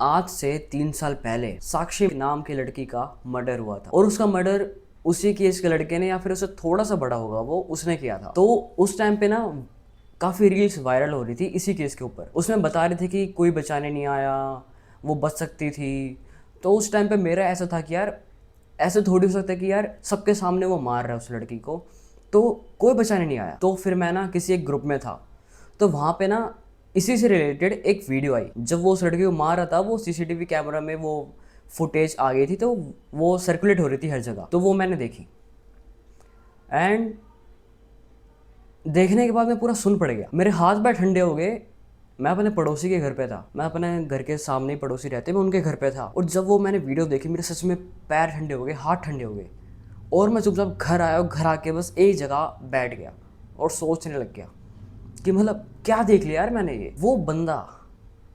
आज से 3 साल पहले साक्षी नाम की लड़की का मर्डर हुआ था और उसका मर्डर उसी केस के लड़के ने या फिर उससे थोड़ा सा बड़ा होगा वो उसने किया था। तो उस टाइम पे ना काफ़ी रील्स वायरल हो रही थी इसी केस के ऊपर। उसमें बता रहे थे कि कोई बचाने नहीं आया, वो बच सकती थी। तो उस टाइम पे मेरा ऐसा था कि यार ऐसे थोड़ी हो सकता है कि यार सबके सामने वो मार रहा है उस लड़की को, तो कोई बचाने नहीं आया। तो फिर मैं ना किसी एक ग्रुप में था, तो वहाँ पे ना इसी से रिलेटेड एक वीडियो आई। जब वो उस लड़की को मार रहा था वो सीसीटीवी कैमरा में वो फुटेज आ गई थी, तो वो सर्कुलेट हो रही थी हर जगह। तो वो मैंने देखी एंड देखने के बाद मैं पूरा सुन पड़ गया, मेरे हाथ पैर ठंडे हो गए। मैं अपने पड़ोसी के घर पे था, मैं अपने घर के सामने ही पड़ोसी रहते, मैं उनके घर पे था। और जब वो मैंने वीडियो देखी मेरे सच में पैर ठंडे हो गए, हाथ ठंडे हो गए। और मैं चुपचाप घर आया और घर आके बस एक जगह बैठ गया और सोचने लग गया कि मतलब क्या देख लिया यार मैंने। ये वो बंदा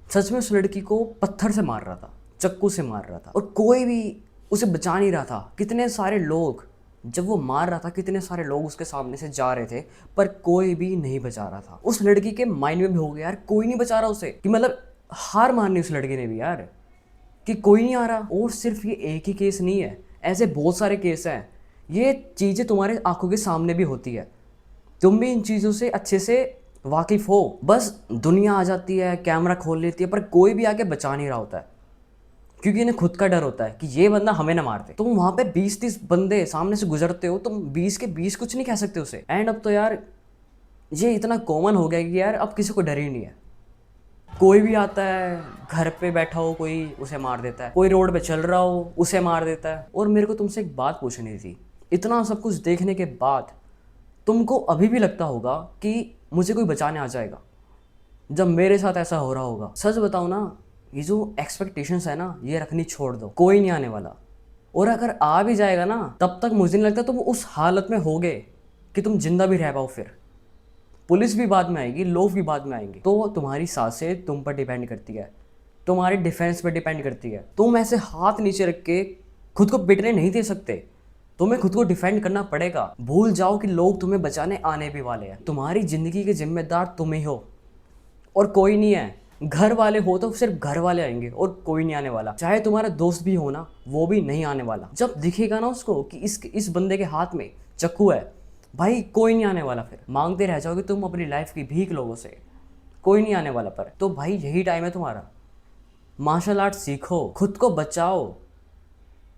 सच में उस लड़की को पत्थर से मार रहा था, चाकू से मार रहा था, और कोई भी उसे बचा नहीं रहा था। कितने सारे लोग, जब वो मार रहा था कितने सारे लोग उसके सामने से जा रहे थे, पर कोई भी नहीं बचा रहा था। उस लड़की के माइंड में भी हो गया यार कोई नहीं बचा रहा उसे, कि मतलब हार मारनी उस लड़की ने भी यार, कि कोई नहीं आ रहा। और सिर्फ ये एक ही केस नहीं है, ऐसे बहुत सारे केस हैं। ये चीज़ें तुम्हारे आंखों के सामने भी होती है, तुम भी इन चीज़ों से अच्छे से वाकिफ हो। बस दुनिया आ जाती है, कैमरा खोल लेती है, पर कोई भी आके बचा नहीं रहा होता है, क्योंकि इन्हें खुद का डर होता है कि ये बंदा हमें ना मार दे। तुम वहाँ पे 20-30 बंदे सामने से गुजरते हो, तुम 20 के 20 कुछ नहीं कह सकते उसे। एंड अब तो यार ये इतना कॉमन हो गया कि यार अब किसी को डर ही नहीं है। कोई भी आता है, घर पे बैठा हो कोई उसे मार देता है, कोई रोड पे चल रहा हो उसे मार देता है। और मेरे को तुमसे एक बात पूछनी थी, इतना सब कुछ देखने के बाद तुमको अभी भी लगता होगा कि मुझे कोई बचाने आ जाएगा जब मेरे साथ ऐसा हो रहा होगा? सच बताओ ना, ये जो एक्सपेक्टेशंस है ना ये रखनी छोड़ दो, कोई नहीं आने वाला। और अगर आ भी जाएगा ना तब तक मुझे नहीं लगता तुम उस हालत में होगे कि तुम जिंदा भी रह पाओ। फिर पुलिस भी बाद में आएगी, लोग भी बाद में आएंगे। तो तुम्हारी सांसें तुम पर डिपेंड करती है, तुम्हारे डिफेंस पर डिपेंड करती है। तुम ऐसे हाथ नीचे रख के खुद को पिटने नहीं दे सकते, तुम्हें खुद को डिफेंड करना पड़ेगा। भूल जाओ कि लोग तुम्हें बचाने आने भी वाले हैं। तुम्हारी जिंदगी के जिम्मेदार तुम ही हो और कोई नहीं है। घर वाले हो तो सिर्फ घर वाले आएंगे और कोई नहीं आने वाला। चाहे तुम्हारा दोस्त भी हो ना, वो भी नहीं आने वाला। जब दिखेगा ना उसको कि इस बंदे के हाथ में चाकू है, भाई कोई नहीं आने वाला। फिर मांगते रह जाओगे तुम अपनी लाइफ की भीख लोगों से, कोई नहीं आने वाला। पर तो भाई यही टाइम है तुम्हारा, मार्शल आर्ट सीखो, खुद को बचाओ,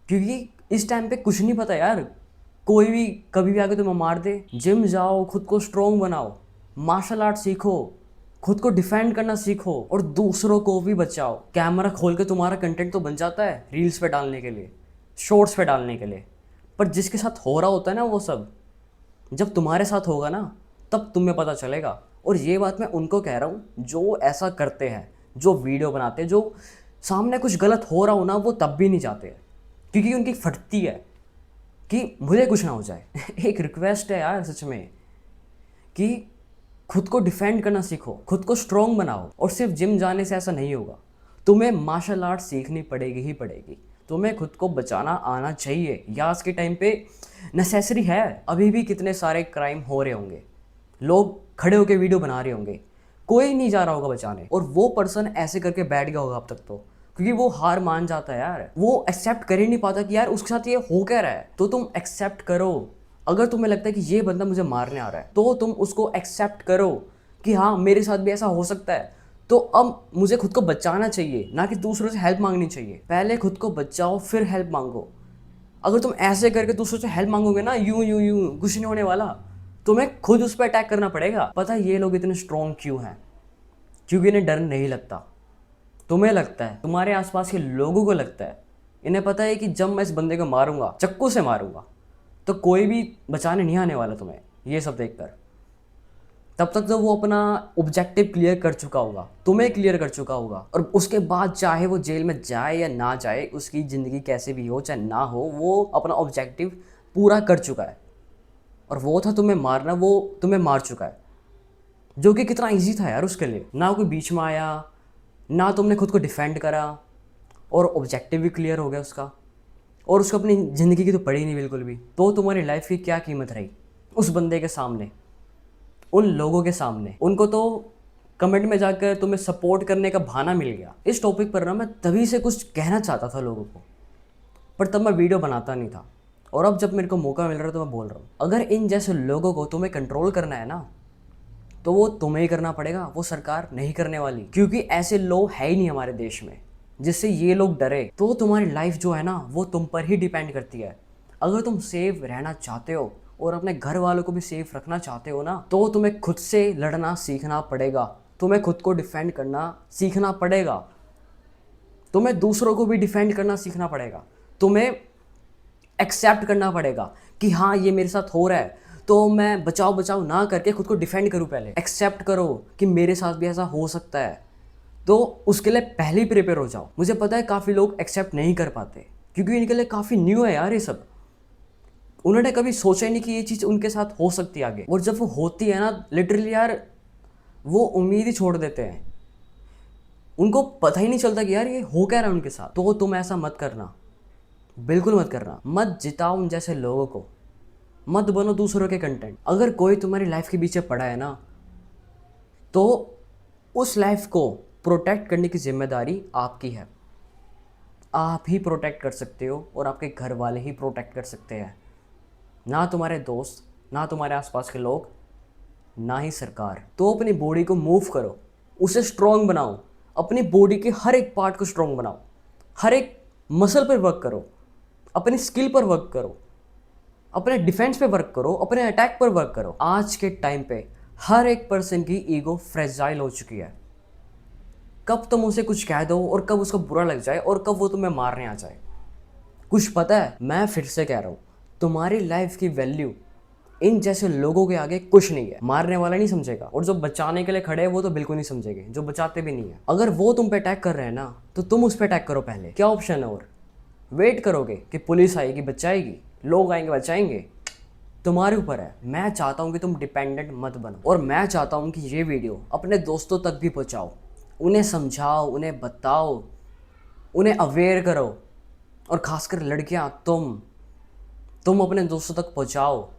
क्योंकि इस टाइम पे कुछ नहीं पता यार, कोई भी कभी भी आके तुम्हें मार दे। जिम जाओ, खुद को स्ट्रोंग बनाओ, मार्शल आर्ट सीखो, खुद को डिफेंड करना सीखो और दूसरों को भी बचाओ। कैमरा खोल के तुम्हारा कंटेंट तो बन जाता है रील्स पे डालने के लिए, शॉर्ट्स पे डालने के लिए, पर जिसके साथ हो रहा होता है ना वो सब, जब तुम्हारे साथ होगा ना तब तुम्हें पता चलेगा। और ये बात मैं उनको कह रहा हूँ जो ऐसा करते हैं, जो वीडियो बनाते हैं, जो सामने कुछ गलत हो रहा हो ना वो तब भी नहीं चाहते हैं, क्योंकि उनकी फटती है कि मुझे कुछ ना हो जाए। एक रिक्वेस्ट है यार सच में कि खुद को डिफेंड करना सीखो, खुद को स्ट्रॉन्ग बनाओ। और सिर्फ जिम जाने से ऐसा नहीं होगा, तुम्हें मार्शल आर्ट सीखनी पड़ेगी ही पड़ेगी। तुम्हें खुद को बचाना आना चाहिए, या आज के टाइम पे नेसेसरी है। अभी भी कितने सारे क्राइम हो रहे होंगे, लोग खड़े होकर वीडियो बना रहे होंगे, कोई नहीं जा रहा होगा बचाने, और वो पर्सन ऐसे करके बैठ गया होगा अब तक। तो क्योंकि वो हार मान जाता है यार, वो एक्सेप्ट कर ही नहीं पाता कि यार उसके साथ ये हो क्या रहा है। तो तुम एक्सेप्ट करो। अगर तुम्हें लगता है कि ये बंदा मुझे मारने आ रहा है तो तुम उसको एक्सेप्ट करो कि हाँ मेरे साथ भी ऐसा हो सकता है। तो अब मुझे खुद को बचाना चाहिए, ना कि दूसरों से हेल्प मांगनी चाहिए। पहले खुद को बचाओ फिर हेल्प मांगो। अगर तुम ऐसे करके दूसरों से हेल्प मांगोगे ना, यूं यूं यूं, कुछ नहीं होने वाला। तुम्हें खुद उस पर अटैक करना पड़ेगा। पता है ये लोग इतने स्ट्रॉन्ग क्यों हैं? क्योंकि इन्हें डर नहीं लगता। तुम्हें लगता है, तुम्हारे आसपास के लोगों को लगता है, इन्हें पता है कि जब मैं इस बंदे को मारूंगा, चाकू से मारूंगा, तो कोई भी बचाने नहीं आने वाला तुम्हें। ये सब देखकर तब तक तो वो अपना ऑब्जेक्टिव क्लियर कर चुका होगा, तुम्हें क्लियर कर चुका होगा, और उसके बाद चाहे वो जेल में जाए या ना जाए, उसकी ज़िंदगी कैसे भी हो चाहे ना हो, वो अपना ऑब्जेक्टिव पूरा कर चुका है। और वो था तुम्हें मारना, वो तुम्हें मार चुका है, जो कि कितना ईजी था यार उसके लिए। ना कोई बीच में आया, ना तुमने खुद को डिफेंड करा, और ऑब्जेक्टिव भी क्लियर हो गया उसका, और उसको अपनी ज़िंदगी की तो पड़ी नहीं बिल्कुल भी। तो तुम्हारी लाइफ की क्या कीमत रही उस बंदे के सामने, उन लोगों के सामने? उनको तो कमेंट में जाकर तुम्हें सपोर्ट करने का बहाना मिल गया। इस टॉपिक पर ना मैं तभी से कुछ कहना चाहता था लोगों को, पर तब मैं वीडियो बनाता नहीं था। और अब जब मेरे को मौका मिल रहा है तो मैं बोल रहा हूँ, अगर इन जैसे लोगों को तुम्हें कंट्रोल करना है ना, तो वो तुम्हें ही करना पड़ेगा, वो सरकार नहीं करने वाली। क्योंकि ऐसे लोग है ही नहीं हमारे देश में जिससे ये लोग डरे। तो तुम्हारी लाइफ जो है ना वो तुम पर ही डिपेंड करती है। अगर तुम सेफ रहना चाहते हो और अपने घर वालों को भी सेफ रखना चाहते हो ना, तो तुम्हें खुद से लड़ना सीखना पड़ेगा। तुम्हें खुद को डिफेंड करना सीखना पड़ेगा। तुम्हें दूसरों को भी डिफेंड करना सीखना पड़ेगा। तुम्हें एक्सेप्ट करना पड़ेगा कि हाँ ये मेरे साथ हो रहा है, तो मैं बचाव बचाव ना करके खुद को डिफेंड करूँ। पहले एक्सेप्ट करो कि मेरे साथ भी ऐसा हो सकता है, तो उसके लिए पहले ही प्रिपेयर हो जाओ। मुझे पता है काफ़ी लोग एक्सेप्ट नहीं कर पाते क्योंकि इनके लिए काफ़ी न्यू है यार ये सब। उन्होंने कभी सोचा ही नहीं कि ये चीज़ उनके साथ हो सकती है आगे। और जब वो होती है ना, लिटरली यार वो उम्मीद ही छोड़ देते हैं। उनको पता ही नहीं चलता कि यार ये हो क्या रहा है उनके साथ। तो तुम ऐसा मत करना, बिल्कुल मत करना। मत जिताओ उन जैसे लोगों को, मत बनो दूसरों के कंटेंट। अगर कोई तुम्हारी लाइफ के पीछे पड़ा है ना, तो उस लाइफ को प्रोटेक्ट करने की जिम्मेदारी आपकी है। आप ही प्रोटेक्ट कर सकते हो और आपके घर वाले ही प्रोटेक्ट कर सकते हैं, ना तुम्हारे दोस्त, ना तुम्हारे आसपास के लोग, ना ही सरकार। तो अपनी बॉडी को मूव करो, उसे स्ट्रॉन्ग बनाओ। अपनी बॉडी के हर एक पार्ट को स्ट्रॉन्ग बनाओ, हर एक मसल पर वर्क करो, अपनी स्किल पर वर्क करो, अपने डिफेंस पे वर्क करो, अपने अटैक पर वर्क करो। आज के टाइम पे हर एक पर्सन की ईगो फ्रेजाइल हो चुकी है। कब तुम उसे कुछ कह दो और कब उसको बुरा लग जाए और कब वो तुम्हें मारने आ जाए, कुछ पता है। मैं फिर से कह रहा हूँ, तुम्हारी लाइफ की वैल्यू इन जैसे लोगों के आगे कुछ नहीं है। मारने वाला नहीं समझेगा, और जो बचाने के लिए खड़े हैं वो तो बिल्कुल नहीं समझेंगे, जो बचाते भी नहीं है। अगर वो तुम पे अटैक कर रहे हैं ना, तो तुम उस पर अटैक करो पहले। क्या ऑप्शन है और? वेट करोगे कि पुलिस आएगी बचाएगी, लोग आएंगे बचाएंगे? तुम्हारे ऊपर है। मैं चाहता हूँ कि तुम डिपेंडेंट मत बनो, और मैं चाहता हूँ कि ये वीडियो अपने दोस्तों तक भी पहुँचाओ। उन्हें समझाओ, उन्हें बताओ, उन्हें अवेयर करो। और खासकर लड़कियाँ, तुम अपने दोस्तों तक पहुँचाओ